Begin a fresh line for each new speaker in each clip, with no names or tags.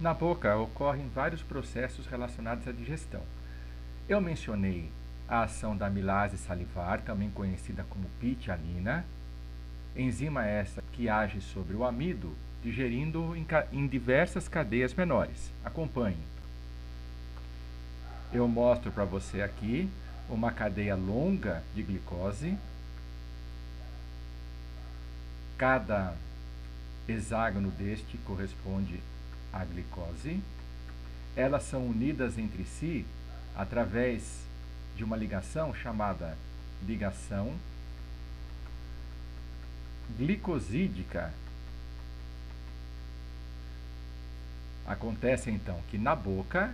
Na boca ocorrem vários processos relacionados à digestão. Eu mencionei a ação da amilase salivar, também conhecida como pitialina, enzima essa que age sobre o amido, digerindo em diversas cadeias menores. Acompanhe. Eu mostro para você aqui uma cadeia longa de glicose. Cada hexágono deste corresponde à glicose. Elas são unidas entre si através de uma ligação chamada ligação glicosídica. Acontece então que na boca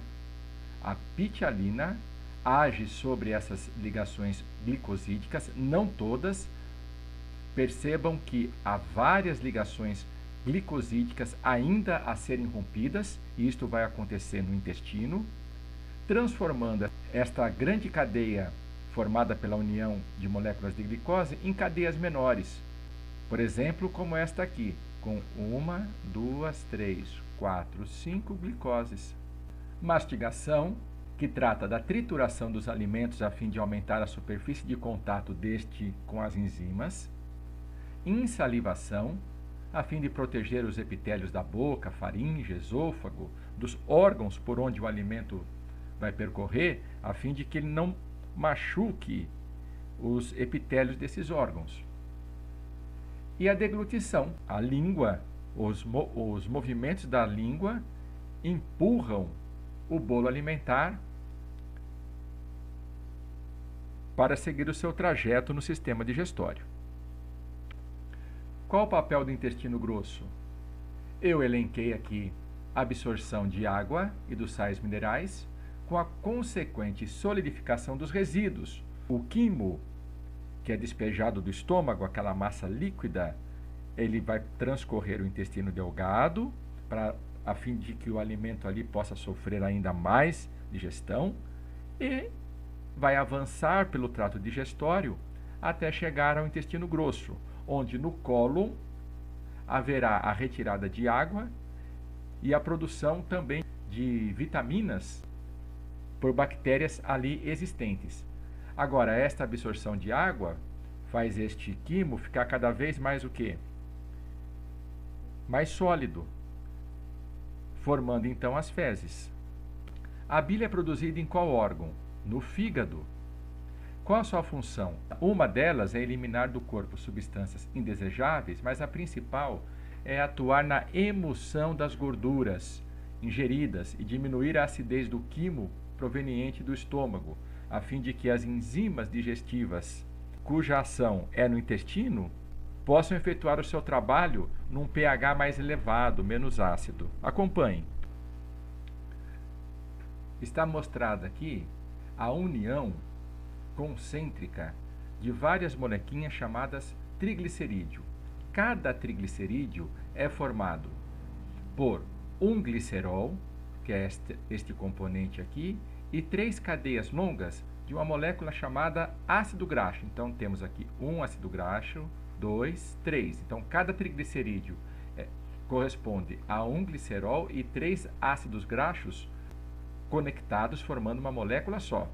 a pitialina age sobre essas ligações glicosídicas, não todas. Percebam que há várias ligações glicosídicas ainda a serem rompidas, e isto vai acontecer no intestino, transformando esta grande cadeia formada pela união de moléculas de glicose em cadeias menores. Por exemplo, como esta aqui, com 1, 2, 3, 4, 5 glicoses. Mastigação, que trata da trituração dos alimentos a fim de aumentar a superfície de contato deste com as enzimas. Insalivação, a fim de proteger os epitélios da boca, faringe, esôfago, dos órgãos por onde o alimento vai percorrer, a fim de que ele não machuque os epitélios desses órgãos. E a deglutição, a língua, os movimentos da língua empurram o bolo alimentar para seguir o seu trajeto no sistema digestório. Qual o papel do intestino grosso? Eu elenquei aqui a absorção de água e dos sais minerais, com a consequente solidificação dos resíduos. O quimo, que é despejado do estômago, aquela massa líquida, ele vai transcorrer o intestino delgado, a fim de que o alimento ali possa sofrer ainda mais digestão, e vai avançar pelo trato digestório até chegar ao intestino grosso, onde no cólon haverá a retirada de água e a produção também de vitaminas por bactérias ali existentes. Agora, esta absorção de água faz este quimo ficar cada vez mais o quê? Mais sólido, formando então as fezes. A bile é produzida em qual órgão? No fígado. Qual a sua função? Uma delas é eliminar do corpo substâncias indesejáveis, mas a principal é atuar na emulsão das gorduras ingeridas e diminuir a acidez do quimo proveniente do estômago, a fim de que as enzimas digestivas, cuja ação é no intestino, possam efetuar o seu trabalho num pH mais elevado, menos ácido. Acompanhe. Está mostrada aqui a união concêntrica de várias molequinhas chamadas triglicerídeo. Cada triglicerídeo é formado por um glicerol, que é este componente aqui, e 3 cadeias longas de uma molécula chamada ácido graxo. Então temos aqui um ácido graxo, 2, 3. Então cada triglicerídeo corresponde a um glicerol e 3 ácidos graxos conectados formando uma molécula só.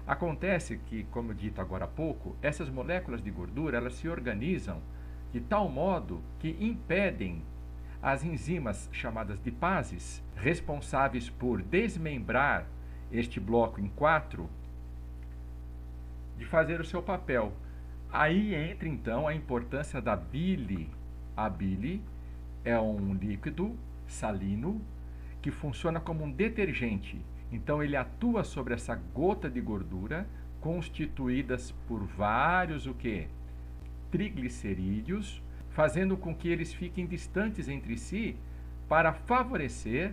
Acontece que, como dito agora há pouco, essas moléculas de gordura elas se organizam de tal modo que impedem as enzimas chamadas lipases, responsáveis por desmembrar este bloco em 4, de fazer o seu papel. Aí entra então a importância da bile. A bile é um líquido salino que funciona como um detergente. Então ele atua sobre essa gota de gordura constituídas por vários triglicerídeos, fazendo com que eles fiquem distantes entre si para favorecer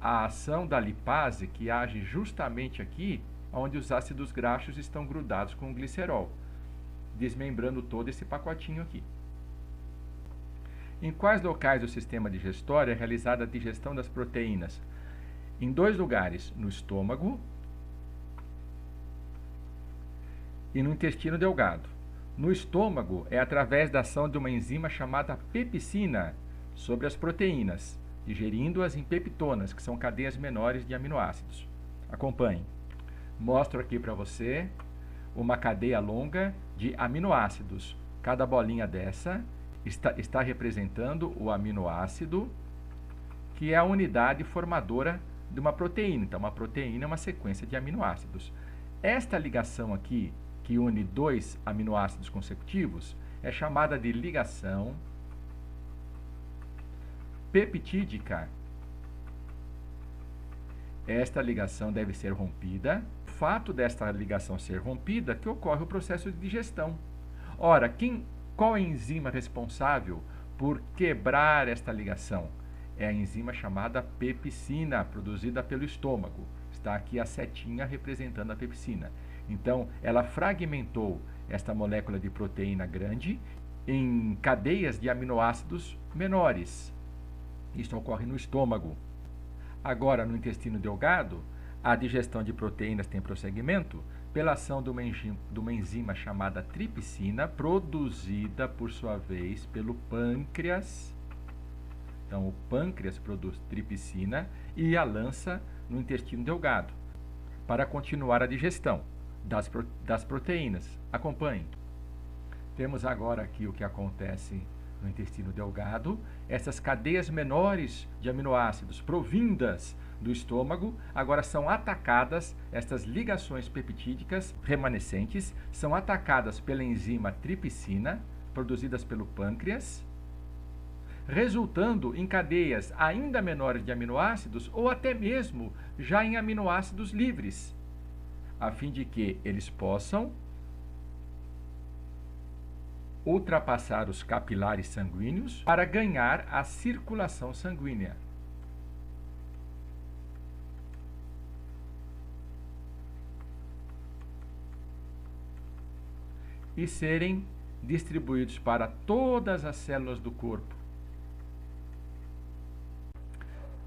a ação da lipase que age justamente aqui onde os ácidos graxos estão grudados com o glicerol, desmembrando todo esse pacotinho aqui. Em quais locais do sistema digestório é realizada a digestão das proteínas? Em 2 lugares, no estômago e no intestino delgado. No estômago é através da ação de uma enzima chamada pepsina sobre as proteínas. digerindo-as em peptonas, que são cadeias menores de aminoácidos. Acompanhe. Mostro aqui para você uma cadeia longa de aminoácidos. Cada bolinha dessa está representando o aminoácido, que é a unidade formadora de uma proteína. Então, uma proteína é uma sequência de aminoácidos. Esta ligação aqui, que une dois aminoácidos consecutivos, é chamada de ligação peptídica. Esta ligação deve ser rompida. O fato desta ligação ser rompida é que ocorre o processo de digestão. Ora, qual é a enzima responsável por quebrar esta ligação? É a enzima chamada pepsina, produzida pelo estômago. Está aqui a setinha representando a pepsina. Então, ela fragmentou esta molécula de proteína grande em cadeias de aminoácidos menores. Isso ocorre no estômago. Agora, no intestino delgado, a digestão de proteínas tem prosseguimento pela ação de uma enzima chamada tripsina, produzida, por sua vez, pelo pâncreas. Então, o pâncreas produz tripsina e a lança no intestino delgado para continuar a digestão das proteínas. Acompanhe. Temos agora aqui o que acontece no intestino delgado. Essas cadeias menores de aminoácidos provindas do estômago agora são atacadas, estas ligações peptídicas remanescentes são atacadas pela enzima tripsina, produzidas pelo pâncreas, resultando em cadeias ainda menores de aminoácidos ou até mesmo já em aminoácidos livres, a fim de que eles possam ultrapassar os capilares sanguíneos para ganhar a circulação sanguínea. E serem distribuídos para todas as células do corpo.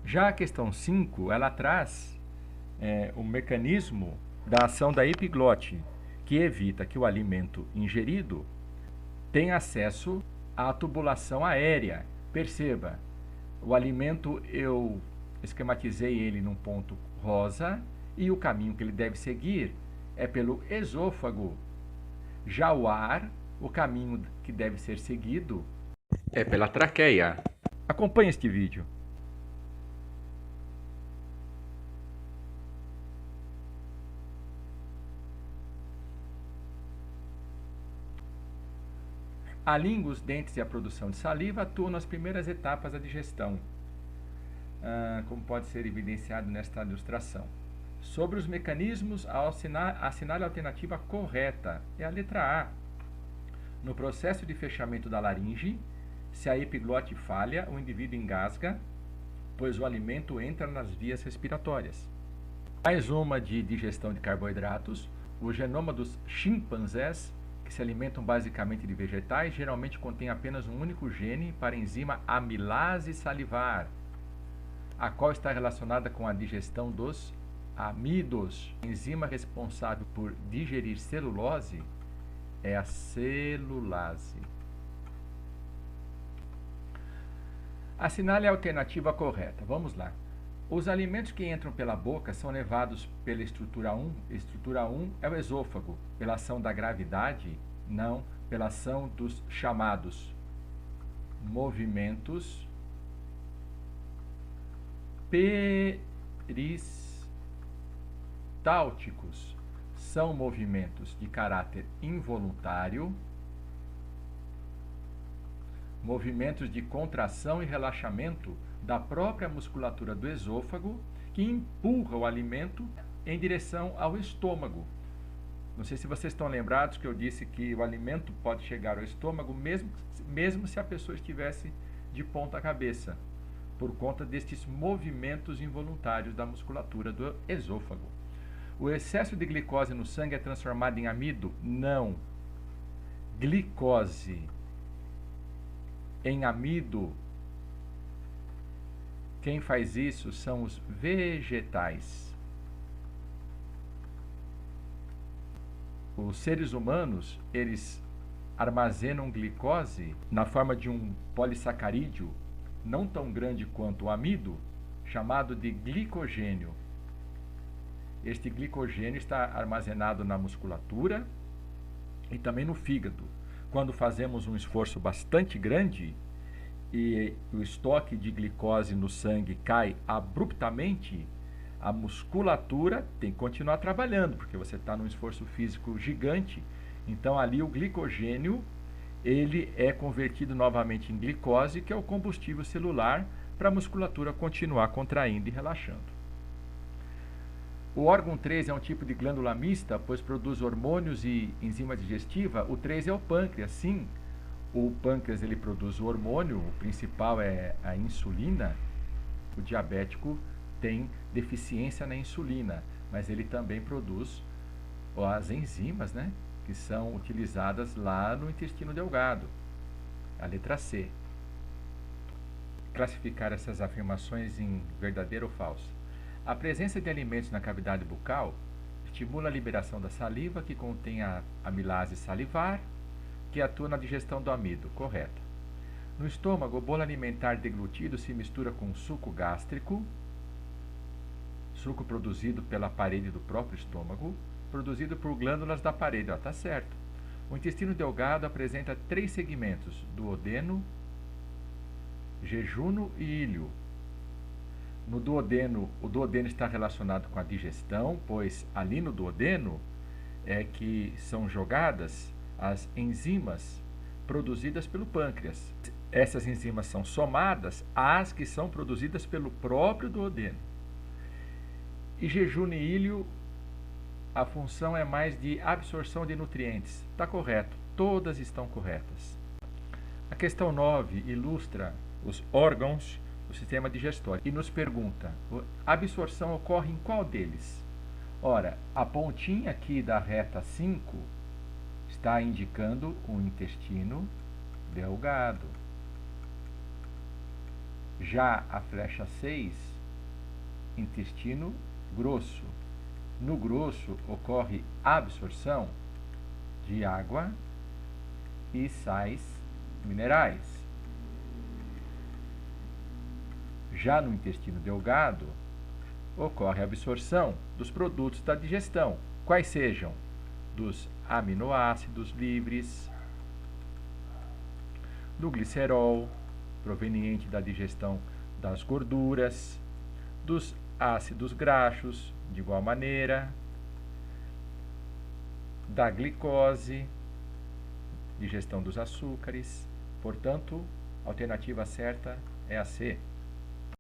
Já a questão 5, ela traz o mecanismo da ação da epiglote, que evita que o alimento ingerido tenha acesso à tubulação aérea. Perceba, o alimento eu esquematizei ele num ponto rosa e o caminho que ele deve seguir é pelo esôfago. Já o ar, o caminho que deve ser seguido é pela traqueia. Acompanhe este vídeo. A língua, os dentes e a produção de saliva atuam nas primeiras etapas da digestão, como pode ser evidenciado nesta ilustração. Sobre os mecanismos, assinale a alternativa correta, é a letra A. No processo de fechamento da laringe, se a epiglote falha, o indivíduo engasga, pois o alimento entra nas vias respiratórias. Mais uma de digestão de carboidratos. O genoma dos chimpanzés, que se alimentam basicamente de vegetais, geralmente contém apenas um único gene para a enzima amilase salivar, a qual está relacionada com a digestão dos amidos. A enzima responsável por digerir celulose é a celulase. Assinale a alternativa correta. Vamos lá. Os alimentos que entram pela boca são levados pela estrutura 1. Estrutura 1 é o esôfago. Pela ação da gravidade? Não. Pela ação dos chamados movimentos peristálticos. São movimentos de caráter involuntário, movimentos de contração e relaxamento da própria musculatura do esôfago, que empurra o alimento em direção ao estômago. Não sei se vocês estão lembrados que eu disse que o alimento pode chegar ao estômago mesmo se a pessoa estivesse de ponta cabeça, por conta destes movimentos involuntários da musculatura do esôfago. O excesso de glicose no sangue é transformado em amido? Não. Glicose em amido, quem faz isso são os vegetais. Os seres humanos, eles armazenam glicose na forma de um polissacarídeo não tão grande quanto o amido, chamado de glicogênio. Este glicogênio está armazenado na musculatura e também no fígado. Quando fazemos um esforço bastante grande e o estoque de glicose no sangue cai abruptamente, a musculatura tem que continuar trabalhando, porque você está num esforço físico gigante. Então ali o glicogênio ele é convertido novamente em glicose, que é o combustível celular, para a musculatura continuar contraindo e relaxando. O órgão 3 é um tipo de glândula mista, pois produz hormônios e enzima digestiva. O 3 é o pâncreas. Sim, o pâncreas ele produz o hormônio, o principal é a insulina. O diabético tem deficiência na insulina, mas ele também produz as enzimas, né, que são utilizadas lá no intestino delgado. A letra C. Classificar essas afirmações em verdadeiro ou falso. A presença de alimentos na cavidade bucal estimula a liberação da saliva, que contém a amilase salivar, que atua na digestão do amido. Correto. No estômago, o bolo alimentar deglutido se mistura com suco gástrico, suco produzido pela parede do próprio estômago, produzido por glândulas da parede. Está certo. O intestino delgado apresenta 3 segmentos: duodeno, jejuno e íleo. No duodeno, o duodeno está relacionado com a digestão, pois ali no duodeno é que são jogadas as enzimas produzidas pelo pâncreas. Essas enzimas são somadas às que são produzidas pelo próprio duodeno. E jejuno e íleo, a função é mais de absorção de nutrientes. Está correto, todas estão corretas. A questão 9 ilustra os órgãos do sistema digestório e nos pergunta: a absorção ocorre em qual deles? Ora, a pontinha aqui da reta 5 está indicando o intestino delgado. Já a flecha 6, intestino grosso. No grosso ocorre absorção de água e sais minerais. Já no intestino delgado, ocorre a absorção dos produtos da digestão, quais sejam dos aminoácidos livres, do glicerol, proveniente da digestão das gorduras, dos ácidos graxos, de igual maneira, da glicose, digestão dos açúcares. Portanto, a alternativa certa é a C.